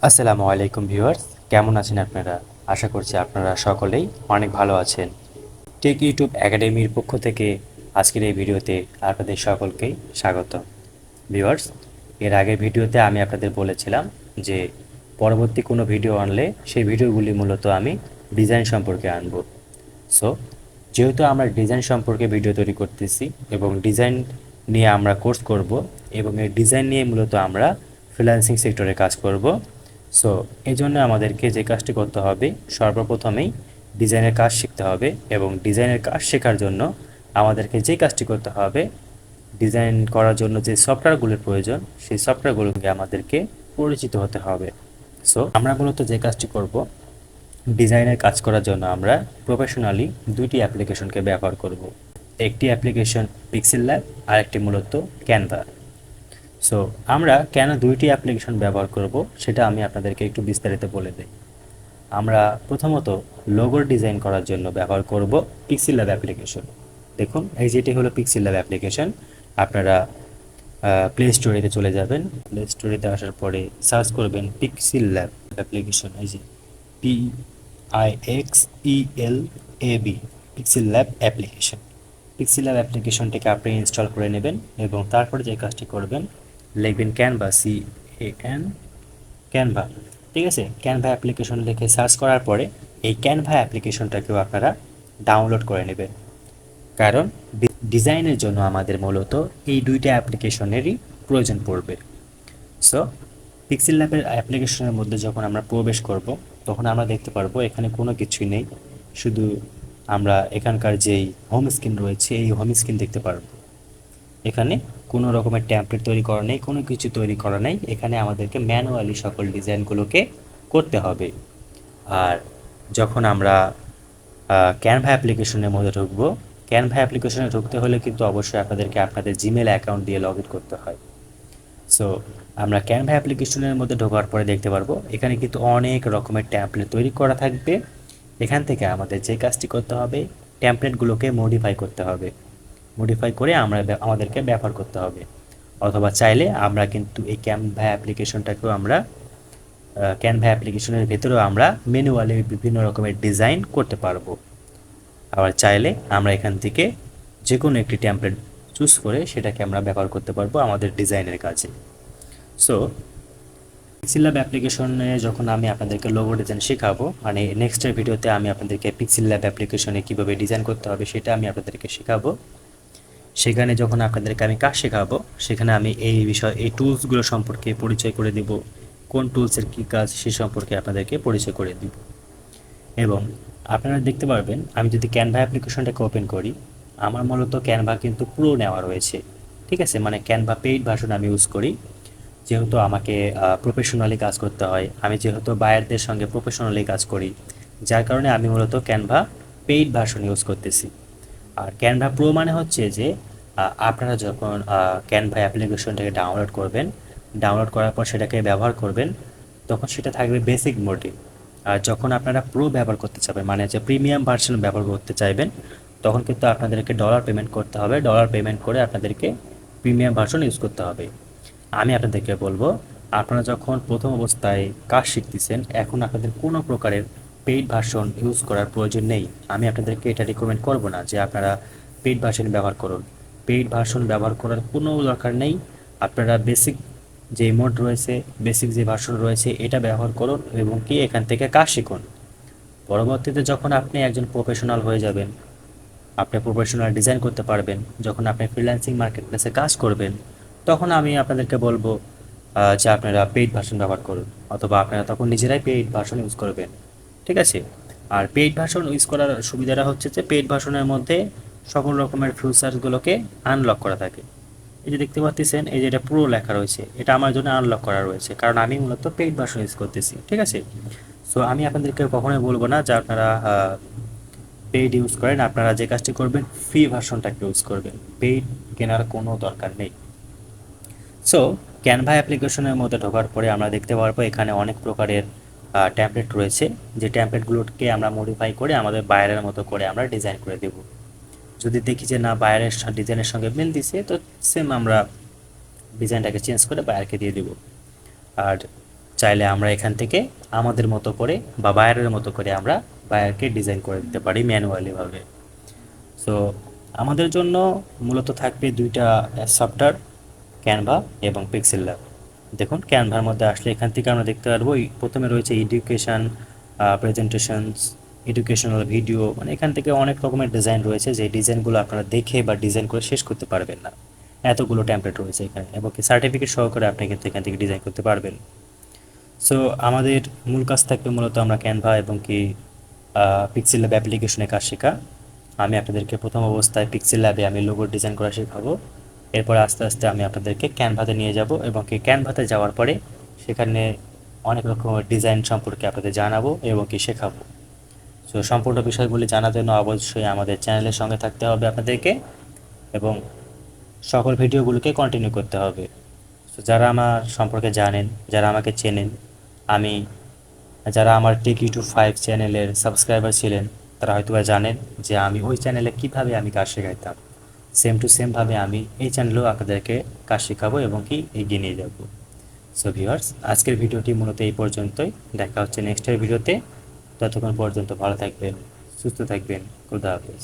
আসসালামু আলাইকুম ভিউয়ার্স, কেমন আছেন আপনারা? আশা করছি আপনারা সকলেই অনেক ভালো আছেন। টেক ইউটিউব একাডেমির পক্ষ থেকে আজকের এই ভিডিওতে আপনাদের সকলকেই স্বাগত। ভিউয়ার্স, এর আগের ভিডিওতে আমি আপনাদের বলেছিলাম যে পরবর্তী কোনো ভিডিও আনলে সেই ভিডিওগুলি মূলত আমি ডিজাইন সম্পর্কে আনব। সো যেহেতু আমরা ডিজাইন সম্পর্কে ভিডিও তৈরি করতেছি এবং ডিজাইন নিয়ে আমরা কোর্স করব এবং এই ডিজাইন নিয়ে মূলত আমরা ফ্রিল্যান্সিং সেক্টরে কাজ করব। সো এই জন্য আমাদেরকে যে কাজটি করতে হবে, সর্বপ্রথমেই ডিজাইনের কাজ শিখতে হবে এবং ডিজাইনের কাজ শেখার জন্য আমাদেরকে যে কাজটি করতে হবে, ডিজাইন করার জন্য যে সফটওয়্যারগুলোর প্রয়োজন সেই সফটওয়্যারগুলোকে আমাদেরকে পরিচিত হতে হবে। সো আমরা মূলত যে কাজটি করব, ডিজাইনের কাজ করার জন্য আমরা প্রফেশনালি দুইটি অ্যাপ্লিকেশনকে ব্যবহার করব। একটি অ্যাপ্লিকেশন পিক্সেল ল্যাব আর একটি মূলত ক্যানভা। সো আমরা কেন দুইটি অ্যাপ্লিকেশন ব্যবহার করব সেটা আমি আপনাদেরকে একটু বিস্তারিত বলে দিই। আমরা প্রথমত লোগোর ডিজাইন করার জন্য ব্যবহার করব পিক্সেল ল্যাব অ্যাপ্লিকেশন। দেখুন, এই যেটি হলো পিক্সেল ল্যাব অ্যাপ্লিকেশন। আপনারা প্লে স্টোরেতে চলে যাবেন। প্লে স্টোরেতে আসার পরে সার্চ করবেন পিক্সেল ল্যাব অ্যাপ্লিকেশন। এই যে PIXELAB, pixel lab application. Pixel lab অ্যাপ্লিকেশনটিকে আপনি ইনস্টল করে নেবেন এবং তারপরে যে কাজটি করবেন, লিখবেন ক্যানভা, CAN, ক্যানভা। ঠিক আছে, ক্যানভা অ্যাপ্লিকেশন লিখে সার্চ করার পরে এই ক্যানভা অ্যাপ্লিকেশনটাকেও আপনারা ডাউনলোড করে নেবেন, কারণ ডিজাইনের জন্য আমাদের মূলত এই দুইটা অ্যাপ্লিকেশনেরই প্রয়োজন পড়বে। সো পিক্সেল ল্যাবের অ্যাপ্লিকেশনের মধ্যে যখন আমরা প্রবেশ করব, তখন আমরা দেখতে পারবো এখানে কোনো কিছুই নেই, শুধু আমরা এখানকার যেই হোম স্ক্রিন রয়েছে এই হোম স্ক্রিন দেখতে পারবো। এখানে কোনো রকমের ট্যাম্পলেট তৈরি করা নেই, কোনো কিছু তৈরি করা নেই। এখানে আমাদেরকে ম্যানুয়ালি সকল ডিজাইনগুলোকে করতে হবে। আর যখন আমরা ক্যানভা অ্যাপ্লিকেশনের মধ্যে ঢুকবো, ক্যানভা অ্যাপ্লিকেশনে ঢুকতে হলে কিন্তু অবশ্যই আপনাদেরকে আপনাদের জিমেল অ্যাকাউন্ট দিয়ে লগ ইন করতে হয়। সো আমরা ক্যানভা অ্যাপ্লিকেশনের মধ্যে ঢোকার পরে দেখতে পারবো এখানে কিন্তু অনেক রকমের ট্যাম্পলেট তৈরি করা থাকবে। এখান থেকে আমাদের যে কাজটি করতে হবে, ট্যাম্পলেটগুলোকে মডিফাই করতে হবে। মডিফাই করে আমাদেরকে ব্যবহার করতে হবে। অথবা চাইলে আমরা কিন্তু এই ক্যানভা অ্যাপ্লিকেশনটাকেও আমরা ক্যানভা অ্যাপ্লিকেশনের ভেতরেও আমরা ম্যানুয়ালি বিভিন্ন রকমের ডিজাইন করতে পারবো। আবার চাইলে আমরা এখান থেকে যে কোনো একটি টেমপ্লেট চুজ করে সেটাকে আমরা ব্যবহার করতে পারবো আমাদের ডিজাইনের কাজে। সো পিক্সেল ল্যাব অ্যাপ্লিকেশনে যখন আমি আপনাদেরকে লোগো ডিজাইন শেখাবো, মানে নেক্সটের ভিডিওতে আমি আপনাদেরকে পিক্সেল ল্যাব অ্যাপ্লিকেশনে কীভাবে ডিজাইন করতে হবে সেটা আমি আপনাদেরকে শেখাবো। সেখানে যখন আপনাদেরকে আমি কাজ শেখাবো, সেখানে আমি এই বিষয় এই টুলসগুলো সম্পর্কে পরিচয় করে দেব, কোন টুলসের কী কাজ সে সম্পর্কে আপনাদেরকে পরিচয় করে দিব। এবং আপনারা দেখতে পারবেন, আমি যদি ক্যানভা অ্যাপ্লিকেশনটাকে ওপেন করি, আমার মূলত ক্যানভা কিন্তু পুরো নেওয়া রয়েছে। ঠিক আছে, মানে ক্যানভা পেইড ভার্সন আমি ইউজ করি, যেহেতু আমাকে প্রফেশনালি কাজ করতে হয়। আমি যেহেতু বায়ারদের সঙ্গে প্রফেশনালি কাজ করি, যার কারণে আমি মূলত ক্যানভা পেইড ভার্সন ইউজ করতেছি। আর ক্যানভা প্রো মানে হচ্ছে যে আপনারা যখন ক্যানভা অ্যাপ্লিকেশনটাকে ডাউনলোড করবেন, ডাউনলোড করার পর সেটাকে ব্যবহার করবেন, তখন সেটা থাকবে বেসিক মোডে। আর যখন আপনারা প্রো ব্যবহার করতে চাইবেন, মানে যে প্রিমিয়াম ভার্সন ব্যবহার করতে চাইবেন, তখন কিন্তু আপনাদেরকে ডলার পেমেন্ট করতে হবে। ডলার পেমেন্ট করে আপনাদেরকে প্রিমিয়াম ভার্সন ইউজ করতে হবে। আমি আপনাদেরকে বলবো, আপনারা যখন প্রথম অবস্থায় কাজ শিখতেছেন, এখন আপনাদের কোনো প্রকারের পেইড ভার্সন ইউজ করার প্রয়োজন নেই। আমি আপনাদেরকে এটা রিকমেন্ড করব না যে আপনারা পেইড ভার্সন ব্যবহার করুন। পেইড ভার্সন ব্যবহার করার কোনো দরকার নেই। আপনারা বেসিক যে মোড রয়েছে, বেসিক যে ভার্সন রয়েছে এটা ব্যবহার করুন এবং কি এখান থেকে কাজ শিখুন। পরবর্তীতে যখন আপনি একজন প্রফেশনাল হয়ে যাবেন, আপনি প্রফেশনাল ডিজাইন করতে পারবেন, যখন আপনি ফ্রিল্যান্সিং মার্কেট প্লেসে কাজ করবেন, তখন আমি আপনাদেরকে বলবো যে আপনারা পেইড ভার্সন ব্যবহার করুন, অথবা আপনারা তখন নিজেরাই পেইড ভার্সন ইউজ করবেন। ঠিক আছে, আর পেইড ভার্সন ইউজ করার সুবিধাটা হচ্ছে যে পেইড ভার্সনের মধ্যে সকল রকমের ফিচার্সগুলোকে আনলক করা থাকে। এই যে দেখতে পাচ্ছেন, এই যে এটা পুরো লেখা রয়েছে, এটা আমার জন্য আনলক করা রয়েছে, কারণ আমি মূলত পেইড ভার্সন ইউজ করতেছি। ঠিক আছে, সো আমি আপনাদেরকে কখনোই বলবো না যে আপনারা পেইড ইউজ করেন। আপনারা যে কাজটি করবেন, ফ্রি ভার্সনটাকে ইউজ করবেন, পেইড কেনার কোনো দরকার নেই। সো ক্যানভা অ্যাপ্লিকেশনের মধ্যে ঢোকার পরে আমরা দেখতে পারবো এখানে অনেক প্রকারের ট্যাম্পলেট রয়েছে, যে ট্যাম্পলেটগুলোকে আমরা মডিফাই করে আমাদের বায়ারের মতো করে আমরা ডিজাইন করে দেব। যদি দেখি যে না বায়ারের ডিজাইনের সঙ্গে মিল দিছে, তো সেম আমরা ডিজাইনটাকে চেঞ্জ করে বায়ারকে দিয়ে দেব। আর চাইলে আমরা এখান থেকে আমাদের মতো করে বা বায়ারের মতো করে আমরা বায়ারকে ডিজাইন করে দিতে পারি ম্যানুয়ালিভাবে। সো আমাদের জন্য মূলত থাকবে দুইটা সফটওয়্যার, ক্যানভা এবং পিক্সেল ল্যাব। দেখুন ক্যানভার মধ্যে আসলে এখান থেকে আমরা দেখতে পারবো প্রথমে রয়েছে এডুকেশান, প্রেজেন্টেশনস, এডুকেশনাল ভিডিও, মানে এখান থেকে অনেক রকমের ডিজাইন রয়েছে, যে ডিজাইনগুলো আপনারা দেখে বা ডিজাইন করে শেষ করতে পারবেন না, এতগুলো টেমপ্লেট রয়েছে এখানে, এবং কি সার্টিফিকেট সহকারে আপনি কিন্তু এখান থেকে ডিজাইন করতে পারবেন। সো আমাদের মূল কাজ থাকবে মূলত আমরা ক্যানভা এবং কি পিক্সেল ল্যাব অ্যাপ্লিকেশনে কাজ শেখা। আমি আপনাদেরকে প্রথম অবস্থায় পিক্সেল ল্যাবে আমি লোগো ডিজাইন করা শেখাবো। এরপর আস্তে আস্তে আমি আপনাদেরকে ক্যানভাতে নিয়ে যাব, এবং কি ক্যানভাতে যাওয়ার পরে সেখানে অনেক রকমের ডিজাইন সম্পর্কে আপনাদের জানাবো এবং কি শেখাবো। সো সম্পূর্ণ বিষয়গুলি জানার জন্য অবশ্যই আমাদের চ্যানেলের সঙ্গে থাকতে হবে আপনাদেরকে, এবং সকল ভিডিওগুলোকে কন্টিনিউ করতে হবে। সো যারা আমার সম্পর্কে জানেন, যারা আমাকে চেনেন, আমি যারা আমার টেক ইউটিউব 5 চ্যানেলের সাবস্ক্রাইবার ছিলেন, তারা হয়তো জানেন যে আমি ওই চ্যানেলে কীভাবে আমি কাজ শেখাইতাম, সেম টু সেমভাবে আমি এই চ্যানেলেও আপনাদেরকে কাজ শেখাবো এবং কি এগিয়ে নিয়ে যাব। সো ভিউয়ার্স, আজকের ভিডিওটি মূলত এই পর্যন্তই। দেখা হচ্ছে নেক্সটের ভিডিওতে। ততক্ষণ পর্যন্ত ভালো থাকবেন, সুস্থ থাকবেন। খুদা হাফেজ।